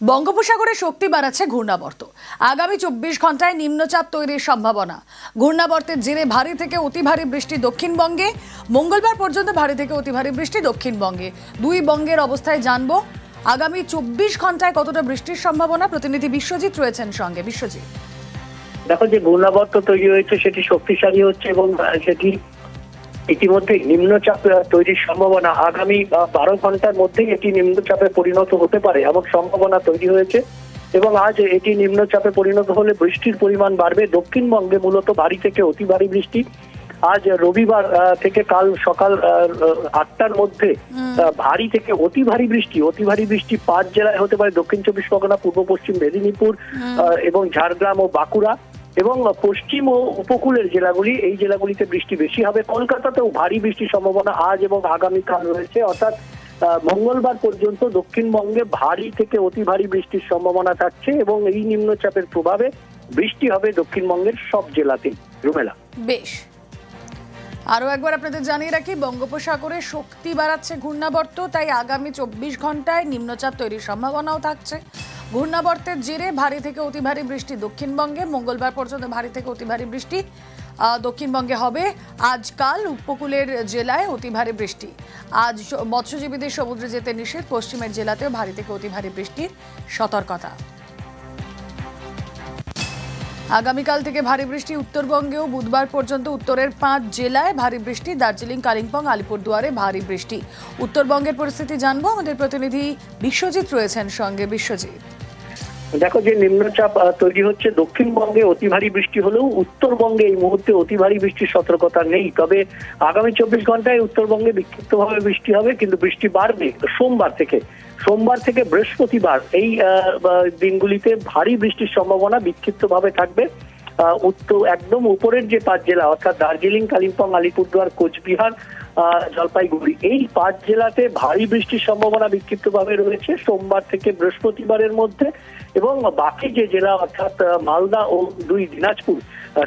বঙ্গোপসাগরে শক্তি বাড়াচ্ছে ঘূর্ণাবর্ত। আগামী 24 ঘন্টায় নিম্নচাপ তৈরির সম্ভাবনা। ঘূর্ণাবর্তের জেরে ভারী থেকে অতি ভারী বৃষ্টি দক্ষিণবঙ্গে। মঙ্গলবার পর্যন্ত ভারী থেকে অতি ভারী বৃষ্টি দক্ষিণবঙ্গে। দুই বঙ্গের অবস্থায় জানবো আগামী 24 ঘন্টায় কতটা বৃষ্টির সম্ভাবনা। প্রতিনিধি বিশ্বজিৎ রয়েছেন সঙ্গে। বিশ্বজিৎ, দেখো, যে ঘূর্ণাবর্ত তৈরি হয়েছে সেটি শক্তিশালী হচ্ছে এবং সেটি ইতিমধ্যে নিম্নচাপ তৈরির সম্ভাবনা আগামী 12 ঘন্টার মধ্যেই এটি নিম্নচাপে পরিণত হতে পারে এমন সম্ভাবনা তৈরি হয়েছে। এবং আজ এটি নিম্নচাপে পরিণত হলে বৃষ্টির পরিমাণ বাড়বে। দক্ষিণবঙ্গে মূলত ভারী থেকে অতি ভারী বৃষ্টি। আজ রবিবার থেকে কাল সকাল 8টার মধ্যে ভারী থেকে অতি ভারী বৃষ্টি 5 জেলায় হতে পারে। দক্ষিণ 24 পরগনা, পূর্ব পশ্চিম মেদিনীপুর এবং ঝাড়গ্রাম ও বাঁকুড়া এবং পশ্চিম ও উপকূলের জেলাগুলি, এই জেলাগুলিতে বৃষ্টি বেশি হবে। কলকাতাতেও ভারী বৃষ্টির সম্ভাবনা আজ এবং আগামীকাল রয়েছে। অর্থাৎ মঙ্গলবার পর্যন্ত দক্ষিণবঙ্গে ভারী থেকে অতি ভারী বৃষ্টির সম্ভাবনা থাকছে এবং এই নিম্নচাপের প্রভাবে বৃষ্টি হবে দক্ষিণবঙ্গের সব জেলাতেই। রুমেলা, বেশ, আরো একবার আপনাদের জানিয়ে রাখি, বঙ্গোপসাগরে শক্তি বাড়াচ্ছে ঘূর্ণাবর্ত, তাই আগামী 24 ঘন্টায় নিম্নচাপ তৈরির সম্ভাবনাও থাকছে। ঘূর্ণাবর্তের জেরে ভারী থেকে অতি ভারী বৃষ্টি দক্ষিণবঙ্গে। মঙ্গলবার পর্যন্ত ভারী থেকে অতি ভারী বৃষ্টি দক্ষিণবঙ্গে হবে। আজকাল উপকূলের জেলায় অতি ভারী বৃষ্টি। আজ মৎস্যজীবীদের সমুদ্রে যেতে নিষেধ। পশ্চিমের জেলাতেও ভারী থেকে অতি ভারী বৃষ্টির সতর্কতা। আগামীকাল থেকে ভারী বৃষ্টি উত্তরবঙ্গেও। বুধবার পর্যন্ত উত্তরের 5 জেলায় ভারী বৃষ্টি। দার্জিলিং, কালিম্পং, আলিপুরদুয়ারে ভারী বৃষ্টি। উত্তরবঙ্গের পরিস্থিতি জানবো, আমাদের প্রতিনিধি বিশ্বজিৎ রয়েছেন সঙ্গে। বিশ্বজিৎ, দেখো, যে নিম্নচাপ তৈরি হচ্ছে দক্ষিণবঙ্গে অতি ভারী বৃষ্টি হলেও উত্তরবঙ্গে এই মুহূর্তে অতি ভারী বৃষ্টির সতর্কতা নেই। তবে আগামী 24 ঘন্টায় উত্তরবঙ্গে বিক্ষিপ্তভাবে বৃষ্টি হবে, কিন্তু বৃষ্টি বাড়বে সোমবার থেকে বৃহস্পতিবার। এই দিনগুলিতে ভারী বৃষ্টির সম্ভাবনা বিক্ষিপ্তভাবে থাকবে। একদম উপরের যে 5 জেলা অর্থাৎ দার্জিলিং, কালিম্পং, আলিপুরদুয়ার, কোচবিহার, জলপাইগুড়ি, এই 5 জেলাতে ভারী বৃষ্টির সম্ভাবনা বিক্ষিপ্তভাবে রয়েছে সোমবার থেকে বৃহস্পতিবারের মধ্যে। এবং বাকি যে জেলা অর্থাৎ মালদা ও 2 দিনাজপুর,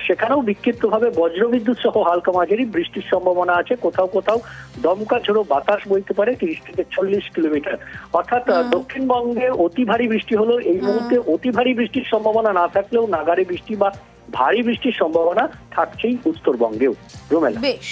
সেখানেও বিক্ষিপ্তভাবে বজ্রবিদ্যুৎ সহ হালকা মাঝারি বৃষ্টির সম্ভাবনা আছে। কোথাও কোথাও দমকা ঝোড়ো বাতাস বইতে পারে 30 থেকে 40 কিলোমিটার। অর্থাৎ দক্ষিণবঙ্গে অতি ভারী বৃষ্টি হলো, এই মুহূর্তে অতি ভারী বৃষ্টির সম্ভাবনা না থাকলেও নাগারে বৃষ্টি বা ভারী বৃষ্টির সম্ভাবনা থাকছেই উত্তরবঙ্গেও। রুমেলা, বেশ।